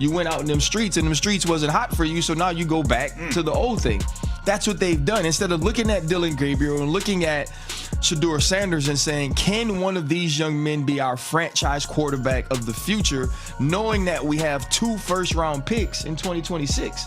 You went out in them streets and them streets wasn't hot for you, so now you go back to the old thing. That's what they've done. Instead of looking at Dylan Gabriel and looking at Shedeur Sanders and saying, can one of these young men be our franchise quarterback of the future, knowing that we have 2 first-round picks in 2026?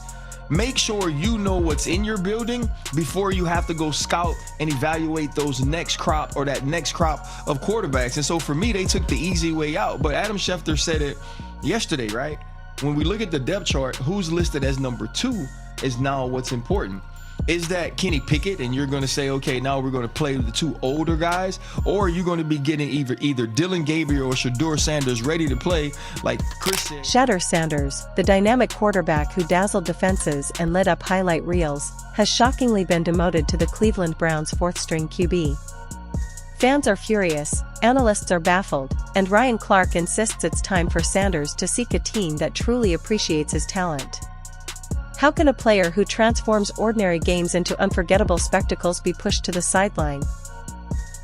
Make sure you know what's in your building before you have to go scout and evaluate those next crop or that next crop of quarterbacks. And so for me, they took the easy way out. But Adam Schefter said it yesterday, right? When we look at the depth chart, who's listed as number 2 is now what's important. Is that Kenny Pickett, and you're going to say, okay, now we're going to play the 2 older guys, or are you going to be getting either Dylan Gabriel or Shedeur Sanders ready to play, like Chris said? Shedeur Sanders, the dynamic quarterback who dazzled defenses and lit up highlight reels, has shockingly been demoted to the Cleveland Browns' 4th-string QB. Fans are furious, analysts are baffled, and Ryan Clark insists it's time for Sanders to seek a team that truly appreciates his talent. How can a player who transforms ordinary games into unforgettable spectacles be pushed to the sideline?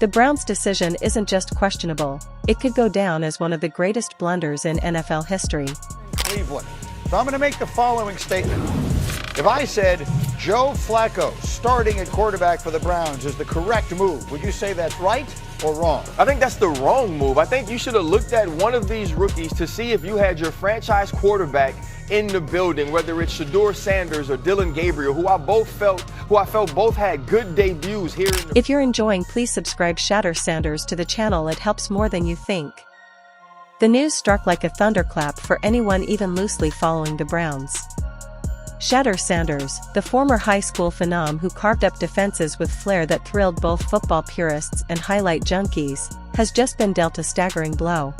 The Browns' decision isn't just questionable, it could go down as one of the greatest blunders in NFL history. Cleveland. So I'm going to make the following statement. If I said Joe Flacco starting at quarterback for the Browns is the correct move, would you say that's right or wrong? I think that's the wrong move. I think you should have looked at one of these rookies to see if you had your franchise quarterback in the building, whether it's Shedeur Sanders or Dylan Gabriel, who I felt both had good debuts here. If you're enjoying, please subscribe Shedeur Sanders to the channel. It helps more than you think. The news struck like a thunderclap for anyone even loosely following the Browns. Shedeur Sanders, the former high school phenom who carved up defenses with flair that thrilled both football purists and highlight junkies, has just been dealt a staggering blow.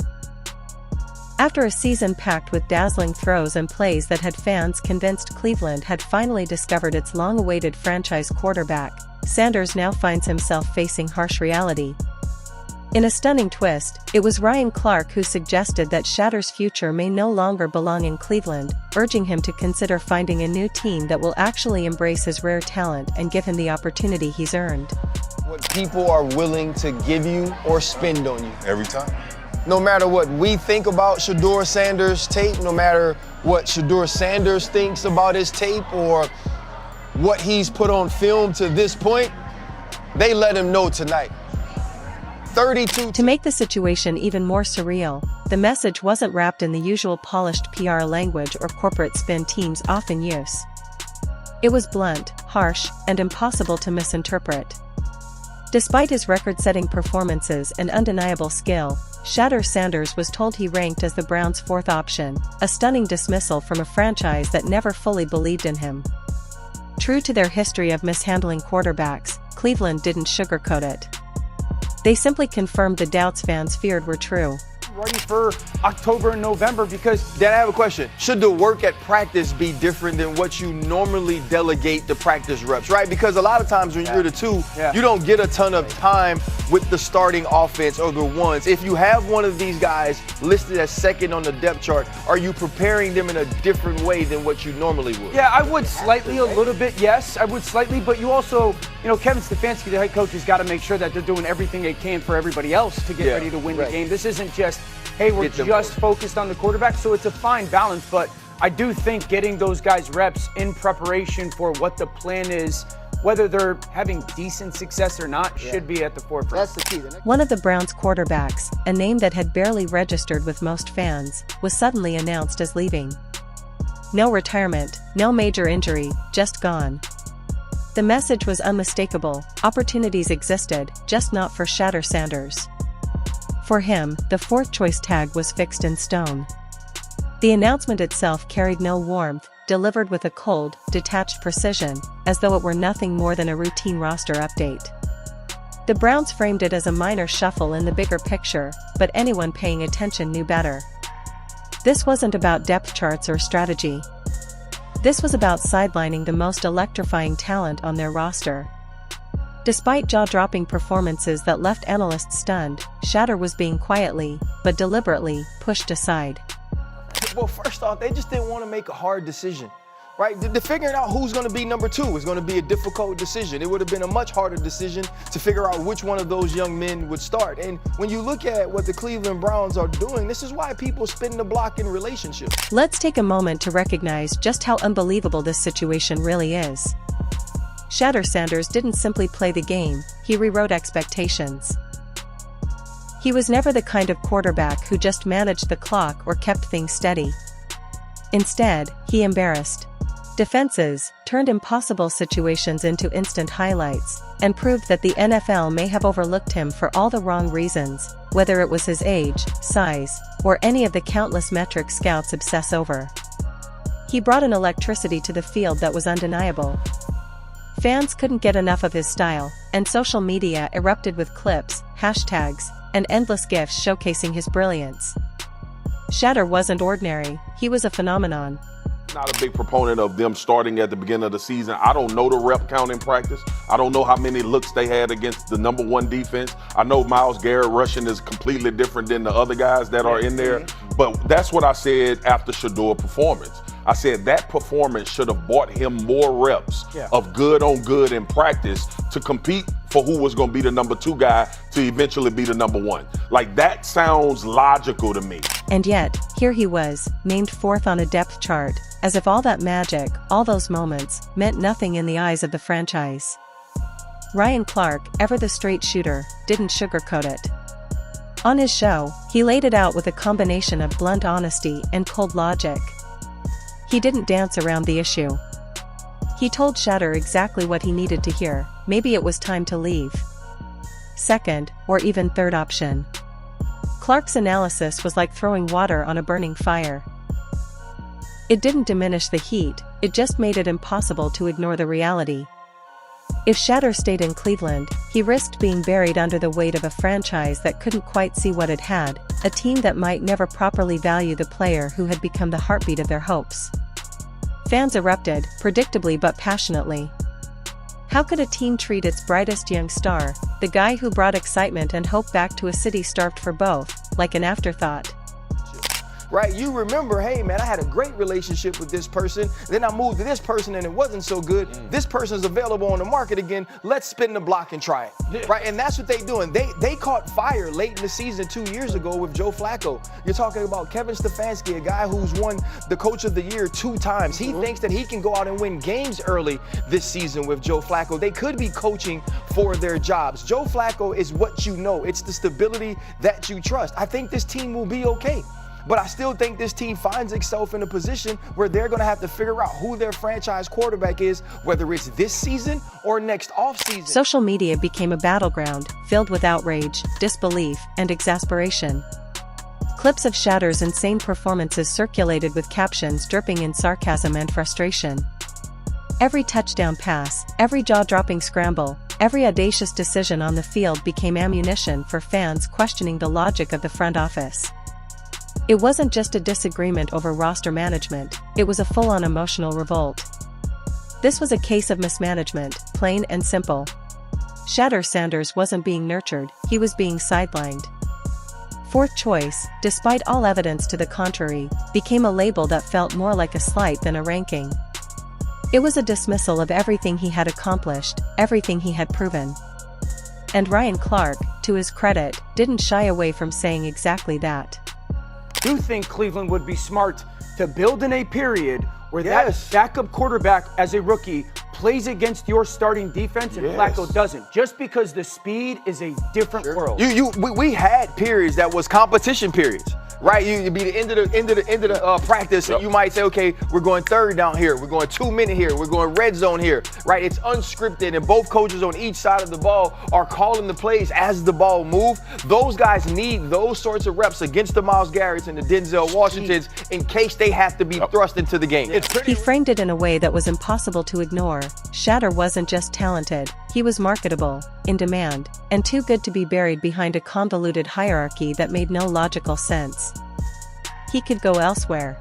After a season packed with dazzling throws and plays that had fans convinced Cleveland had finally discovered its long-awaited franchise quarterback, Sanders now finds himself facing harsh reality. In a stunning twist, it was Ryan Clark who suggested that Shedeur's future may no longer belong in Cleveland, urging him to consider finding a new team that will actually embrace his rare talent and give him the opportunity he's earned. What people are willing to give you or spend on you. Every time. No matter what we think about Shedeur Sanders' tape, no matter what Shedeur Sanders thinks about his tape or what he's put on film to this point, they let him know tonight. 32. To make the situation even more surreal, the message wasn't wrapped in the usual polished PR language or corporate spin teams often use. It was blunt, harsh, and impossible to misinterpret. Despite his record-setting performances and undeniable skill, Shedeur Sanders was told he ranked as the Browns' 4th option, a stunning dismissal from a franchise that never fully believed in him. True to their history of mishandling quarterbacks, Cleveland didn't sugarcoat it. They simply confirmed the doubts fans feared were true. Ready for October and November because, Dad, I have a question. Should the work at practice be different than what you normally delegate the practice reps, right? Because a lot of times when you're the 2, you don't get a ton of time with the starting offense or the ones. If you have one of these guys listed as 2nd on the depth chart, are you preparing them in a different way than what you normally would? Yeah, I would slightly, a little bit, yes. I would slightly, but you also, Kevin Stefanski, the head coach, has got to make sure that they're doing everything they can for everybody else to get ready to win the game. This isn't just, hey, we're just focused on the quarterback, so it's a fine balance, but I do think getting those guys reps in preparation for what the plan is, whether they're having decent success or not, should be at the forefront. That's the key. One of the Browns' quarterbacks, a name that had barely registered with most fans, was suddenly announced as leaving. No retirement, no major injury, just gone. The message was unmistakable: opportunities existed, just not for Shedeur Sanders. For him, the 4th choice tag was fixed in stone. The announcement itself carried no warmth, delivered with a cold, detached precision, as though it were nothing more than a routine roster update. The Browns framed it as a minor shuffle in the bigger picture, but anyone paying attention knew better. This wasn't about depth charts or strategy. This was about sidelining the most electrifying talent on their roster. Despite jaw-dropping performances that left analysts stunned, Shedeur was being quietly, but deliberately, pushed aside. Well, first off, they just didn't want to make a hard decision. right? The figuring out who's going to be number 2 is going to be a difficult decision. It would have been a much harder decision to figure out which one of those young men would start. And when you look at what the Cleveland Browns are doing, this is why people spin the block in relationships. Let's take a moment to recognize just how unbelievable this situation really is. Shedeur Sanders didn't simply play the game, he rewrote expectations. He was never the kind of quarterback who just managed the clock or kept things steady. Instead, he embarrassed defenses, turned impossible situations into instant highlights, and proved that the NFL may have overlooked him for all the wrong reasons, whether it was his age, size, or any of the countless metrics scouts obsess over. He brought an electricity to the field that was undeniable. Fans couldn't get enough of his style, and social media erupted with clips, hashtags, and endless gifs showcasing his brilliance. Shedeur wasn't ordinary, he was a phenomenon. Not a big proponent of them starting at the beginning of the season. I don't know the rep count in practice. I don't know how many looks they had against the number 1 defense. I know Myles Garrett rushing is completely different than the other guys that are in there. But that's what I said after Shedeur's performance. I said that performance should have bought him more reps of good on good in practice to compete for who was going to be the number 2 guy to eventually be the number 1. Like, that sounds logical to me. And yet, here he was, named 4th on a depth chart, as if all that magic, all those moments, meant nothing in the eyes of the franchise. Ryan Clark, ever the straight shooter, didn't sugarcoat it. On his show, he laid it out with a combination of blunt honesty and cold logic. He didn't dance around the issue. He told Shedeur exactly what he needed to hear. Maybe it was time to leave. Second, or even third option. Clark's analysis was like throwing water on a burning fire. It didn't diminish the heat, it just made it impossible to ignore the reality. If Shedeur stayed in Cleveland, he risked being buried under the weight of a franchise that couldn't quite see what it had, a team that might never properly value the player who had become the heartbeat of their hopes. Fans erupted, predictably but passionately. How could a team treat its brightest young star, the guy who brought excitement and hope back to a city starved for both, like an afterthought? Right, you remember, hey man, I had a great relationship with this person, then I moved to this person and it wasn't so good. This person's available on the market again, let's spin the block and try it. Right, and that's what they're doing. They caught fire late in the season 2 years ago with Joe Flacco. You're talking about Kevin Stefanski, a guy who's won the Coach of the Year 2 times. He thinks that he can go out and win games early this season with Joe Flacco. They could be coaching for their jobs. Joe Flacco is what you know. It's the stability that you trust. I think this team will be okay. But I still think this team finds itself in a position where they're going to have to figure out who their franchise quarterback is, whether it's this season or next offseason. Social media became a battleground, filled with outrage, disbelief, and exasperation. Clips of Shedeur's insane performances circulated with captions dripping in sarcasm and frustration. Every touchdown pass, every jaw-dropping scramble, every audacious decision on the field became ammunition for fans questioning the logic of the front office. It wasn't just a disagreement over roster management, it was a full-on emotional revolt. This was a case of mismanagement, plain and simple. Shedeur Sanders wasn't being nurtured, he was being sidelined. 4th choice, despite all evidence to the contrary, became a label that felt more like a slight than a ranking. It was a dismissal of everything he had accomplished, everything he had proven. And Ryan Clark, to his credit, didn't shy away from saying exactly that. Do you think Cleveland would be smart to build in a period where that backup quarterback as a rookie plays against your starting defense and Flacco doesn't, just because the speed is a different world? We had periods that was competition periods. Right, you'd be the end of the practice, and you might say, okay, we're going 3rd down here, we're going 2 minute here, we're going red zone here. Right, it's unscripted, and both coaches on each side of the ball are calling the plays as the ball moves. Those guys need those sorts of reps against the Myles Garretts and the Denzel Washingtons in case they have to be thrust into the game. He framed it in a way that was impossible to ignore. Shedeur wasn't just talented, he was marketable, in demand, and too good to be buried behind a convoluted hierarchy that made no logical sense. He could go elsewhere.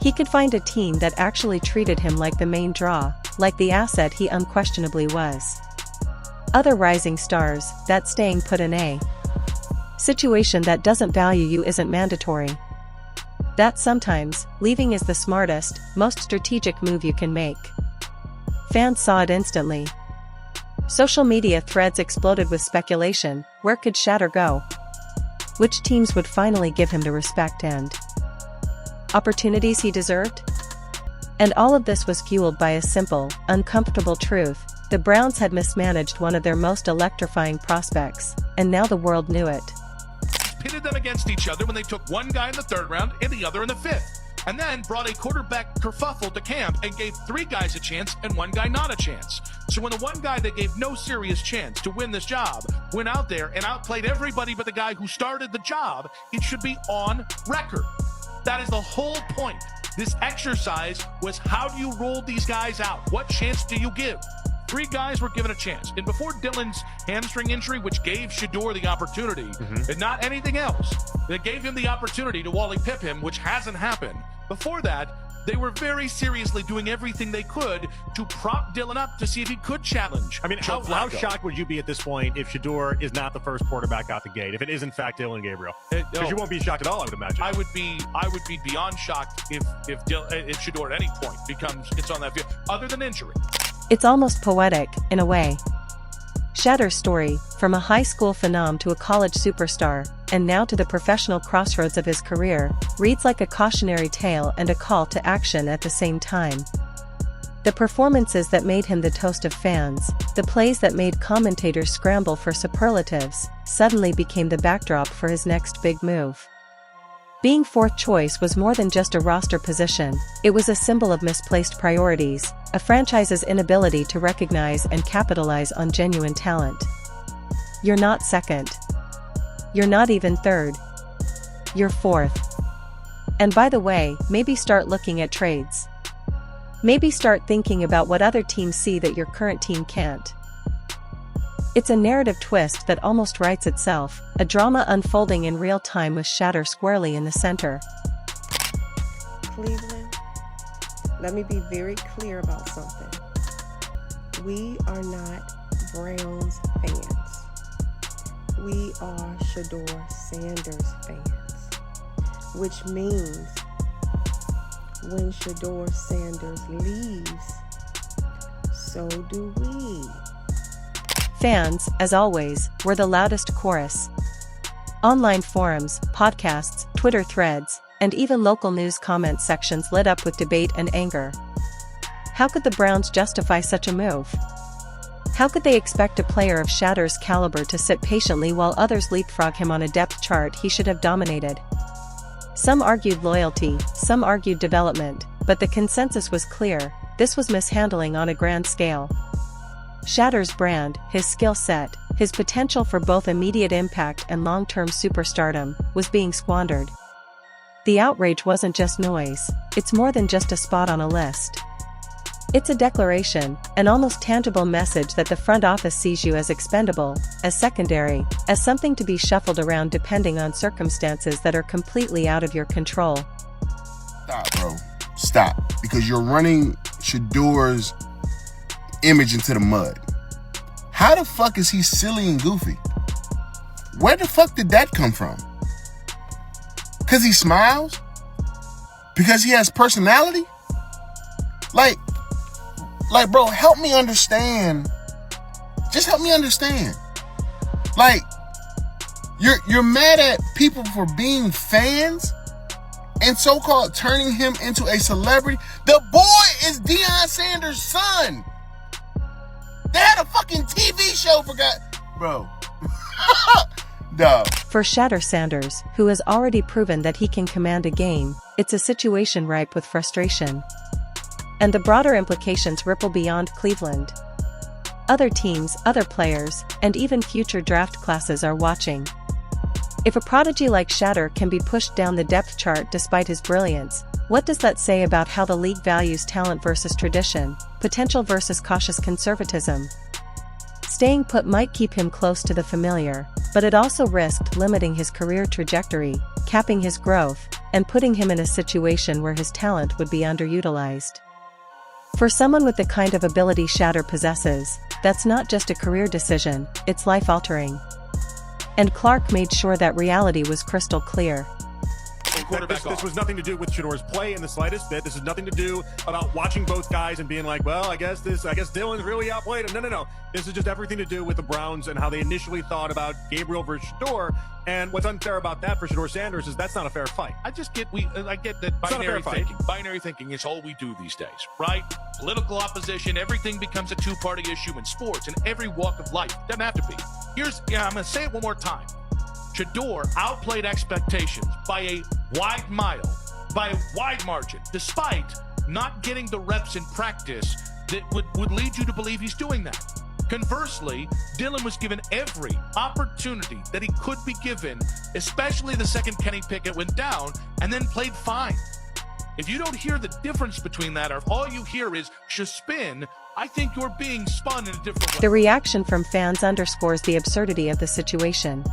He could find a team that actually treated him like the main draw, like the asset he unquestionably was. Other rising stars, that staying put in a situation that doesn't value you isn't mandatory. That sometimes, leaving is the smartest, most strategic move you can make. Fans saw it instantly. Social media threads exploded with speculation. Where could Shedeur go? Which teams would finally give him the respect and opportunities he deserved? And all of this was fueled by a simple, uncomfortable truth. The Browns had mismanaged one of their most electrifying prospects, and now the world knew it. Pitted them against each other when they took one guy in the 3rd round and the other in the 5th. And then brought a quarterback kerfuffle to camp and gave 3 guys a chance and 1 guy not a chance. So when the one guy that gave no serious chance to win this job went out there and outplayed everybody but the guy who started the job, it should be on record. That is the whole point. This exercise was, how do you roll these guys out? What chance do you give? 3 guys were given a chance. And before Dylan's hamstring injury, which gave Shedeur the opportunity, and not anything else, that gave him the opportunity to Wally Pip him, which hasn't happened. Before that, they were very seriously doing everything they could to prop Dylan up to see if he could challenge. I mean, how shocked would you be at this point if Shedeur is not the first quarterback out the gate, if it is in fact Dylan Gabriel? Because you won't be shocked at all, I would imagine. I would be beyond shocked if Shedeur at any point it's on that field, other than injury. It's almost poetic, in a way. Shedeur's story, from a high school phenom to a college superstar, and now to the professional crossroads of his career, reads like a cautionary tale and a call to action at the same time. The performances that made him the toast of fans, the plays that made commentators scramble for superlatives, suddenly became the backdrop for his next big move. Being 4th choice was more than just a roster position, it was a symbol of misplaced priorities, a franchise's inability to recognize and capitalize on genuine talent. You're not 2nd. You're not even 3rd. You're 4th. And by the way, maybe start looking at trades. Maybe start thinking about what other teams see that your current team can't. It's a narrative twist that almost writes itself, a drama unfolding in real time with Shedeur squarely in the center. Cleveland, let me be very clear about something. We are not Browns fans. We are Shedeur Sanders fans, which means when Shedeur Sanders leaves, so do we. Fans, as always, were the loudest chorus. Online forums, podcasts, Twitter threads, and even local news comment sections lit up with debate and anger. How could the Browns justify such a move? How could they expect a player of Shedeur's caliber to sit patiently while others leapfrog him on a depth chart he should have dominated? Some argued loyalty, some argued development, but the consensus was clear: this was mishandling on a grand scale. Shedeur's brand, his skill set, his potential for both immediate impact and long-term superstardom, was being squandered. The outrage wasn't just noise, it's more than just a spot on a list. It's a declaration, an almost tangible message that the front office sees you as expendable, as secondary, as something to be shuffled around depending on circumstances that are completely out of your control. Stop, bro. Stop. Because you're running Shedeur's image into the mud. How the fuck is he silly and goofy? Where the fuck did that come from? Because he smiles? Because he has personality? Like, bro, help me understand. Just help me understand. Like, you're mad at people for being fans and so-called turning him into a celebrity. The boy is Deion Sanders' son. They had a fucking TV show for God. Bro. No. For Shedeur Sanders, who has already proven that he can command a game, it's a situation ripe with frustration. And the broader implications ripple beyond Cleveland. Other teams, other players, and even future draft classes are watching. If a prodigy like Shedeur can be pushed down the depth chart despite his brilliance, what does that say about how the league values talent versus tradition, potential versus cautious conservatism? Staying put might keep him close to the familiar, but it also risked limiting his career trajectory, capping his growth, and putting him in a situation where his talent would be underutilized. For someone with the kind of ability Shedeur possesses, that's not just a career decision, it's life-altering. And Clark made sure that reality was crystal clear. quarterback this was nothing to do with Shedeur's play in the slightest bit. This is nothing to do about watching both guys and being like, well, I guess Dylan's really outplayed him. No. This is just everything to do with the Browns and how they initially thought about Gabriel versus Shedeur. And what's unfair about that for Shedeur Sanders is that's not a fair fight. I get that binary thinking. Binary thinking is all we do these days, right? Political opposition, everything becomes a two-party issue in sports in every walk of life. Doesn't have to be. I'm going to say it one more time. Shedeur outplayed expectations by a wide mile, by a wide margin, despite not getting the reps in practice that would lead you to believe he's doing that. Conversely, Dylan was given every opportunity that he could be given, especially the second Kenny Pickett went down, and then played fine. If you don't hear the difference between that, or if all you hear is spin, I think you're being spun in a different way. The reaction from fans underscores the absurdity of the situation.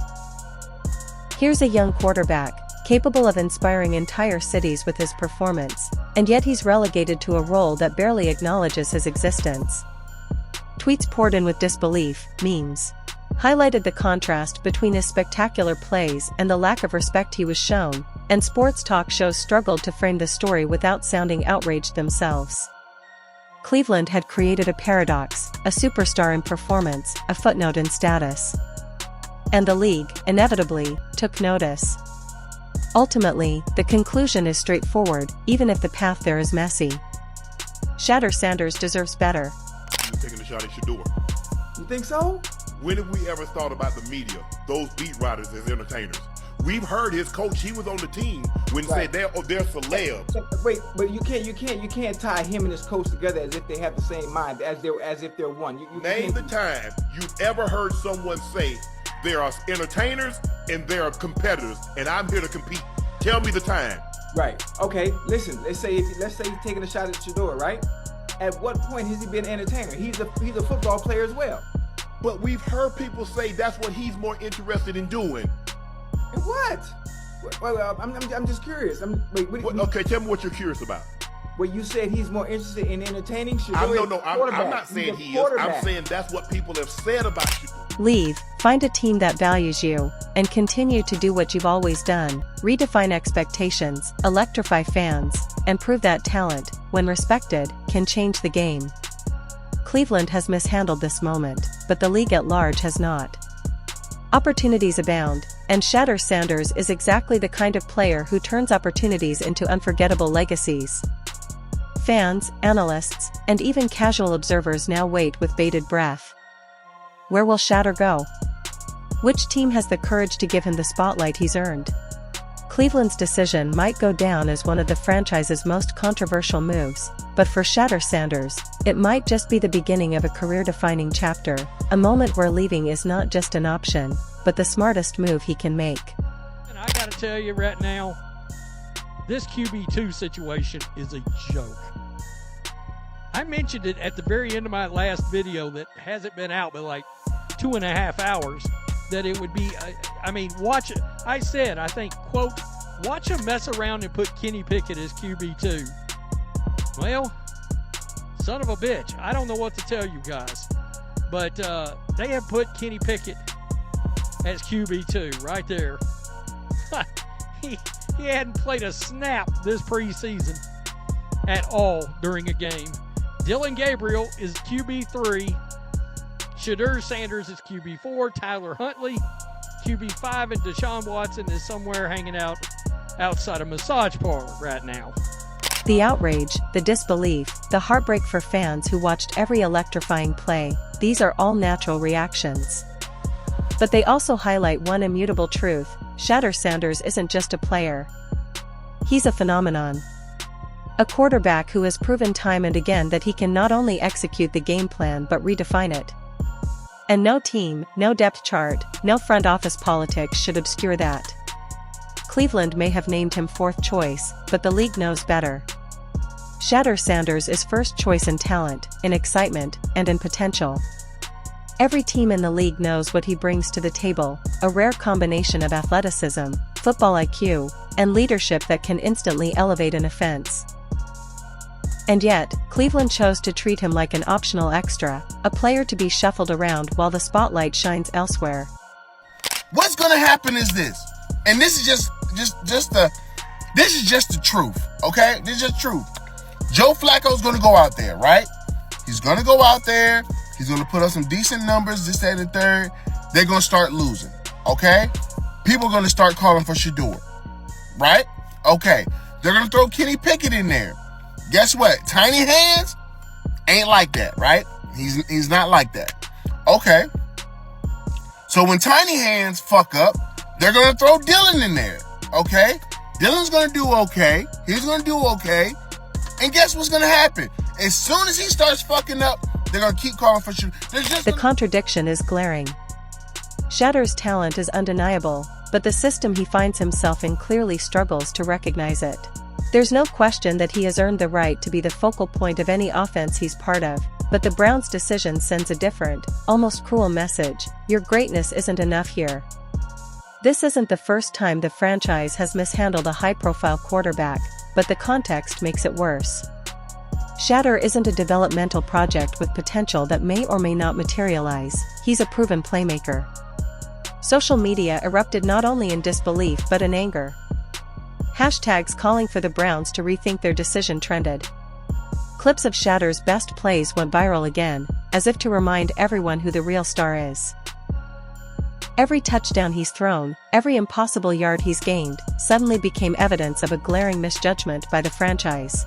Here's a young quarterback, capable of inspiring entire cities with his performance, and yet he's relegated to a role that barely acknowledges his existence. Tweets poured in with disbelief, memes, highlighted the contrast between his spectacular plays and the lack of respect he was shown, and sports talk shows struggled to frame the story without sounding outraged themselves. Cleveland had created a paradox, a superstar in performance, a footnote in status. And the league, inevitably, took notice. Ultimately, the conclusion is straightforward, even if the path there is messy. Shedeur Sanders deserves better. You're taking a shot at Shedeur. You think so? When have we ever thought about the media, those beat writers as entertainers? We've heard his coach, he was on the team when he said they're celebs. Wait, but you can't tie him and his coach together as if they have the same mind, as if they're one. Name the time you've ever heard someone say there are entertainers and there are competitors, and I'm here to compete. Tell me the time. Right. Okay. Listen. Let's say he's taking a shot at Shedeur, right? At what point has he been an entertainer? He's a football player as well. But we've heard people say that's what he's more interested in doing. And what? Well, I'm just curious. Okay, tell me what you're curious about. Well, you said he's more interested in entertaining Shedeur. I'm not saying he is. I'm saying that's what people have said about you. Leave, find a team that values you, and continue to do what you've always done. Redefine expectations, electrify fans, and prove that talent, when respected, can change the game. Cleveland has mishandled this moment, but the league at large has not. Opportunities abound, and Shedeur Sanders is exactly the kind of player who turns opportunities into unforgettable legacies. Fans, analysts, and even casual observers now wait with bated breath. Where will Shedeur go? Which team has the courage to give him the spotlight he's earned? Cleveland's decision might go down as one of the franchise's most controversial moves, but for Shedeur Sanders, it might just be the beginning of a career-defining chapter, a moment where leaving is not just an option, but the smartest move he can make. And I gotta tell you right now, this QB2 situation is a joke. I mentioned it at the very end of my last video that hasn't been out but like 2.5 hours, that it would be, watch it. I said, I think, quote, watch him mess around and put Kenny Pickett as QB2. Well, son of a bitch. I don't know what to tell you guys. But they have put Kenny Pickett as QB2 right there. he hadn't played a snap this preseason at all during a game. Dylan Gabriel is QB3. Shedeur Sanders is QB4. Tyler Huntley, QB5. And Deshaun Watson is somewhere hanging out outside a massage parlor right now. The outrage, the disbelief, the heartbreak for fans who watched every electrifying play, these are all natural reactions. But they also highlight one immutable truth: Shedeur Sanders isn't just a player. He's a phenomenon. A quarterback who has proven time and again that he can not only execute the game plan but redefine it. And no team, no depth chart, no front office politics should obscure that. Cleveland may have named him fourth choice, but the league knows better. Shedeur Sanders is first choice in talent, in excitement, and in potential. Every team in the league knows what he brings to the table, a rare combination of athleticism, football IQ, and leadership that can instantly elevate an offense. And yet, Cleveland chose to treat him like an optional extra, a player to be shuffled around while the spotlight shines elsewhere. What's gonna happen is this, and this is just This is just the truth, okay? This is just truth. Joe Flacco's gonna go out there, right? He's gonna go out there. He's gonna put up some decent numbers, this, that, and the third. They're gonna start losing, okay? People are gonna start calling for Shedeur, right? Okay. They're gonna throw Kenny Pickett in there. Guess what? Tiny Hands ain't like that, right? He's not like that. Okay. So when Tiny Hands fuck up, they're gonna throw Dylan in there, okay? Dylan's gonna do okay. He's gonna do okay. And guess what's gonna happen? As soon as he starts fucking up, they're gonna keep calling for Shedeur. The contradiction is glaring. Shedeur's talent is undeniable, but the system he finds himself in clearly struggles to recognize it. There's no question that he has earned the right to be the focal point of any offense he's part of, but the Browns' decision sends a different, almost cruel message: your greatness isn't enough here. This isn't the first time the franchise has mishandled a high-profile quarterback, but the context makes it worse. Shedeur isn't a developmental project with potential that may or may not materialize. He's a proven playmaker. Social media erupted not only in disbelief but in anger. Hashtags calling for the Browns to rethink their decision trended. Clips of Shedeur's best plays went viral again, as if to remind everyone who the real star is. Every touchdown he's thrown, every impossible yard he's gained, suddenly became evidence of a glaring misjudgment by the franchise.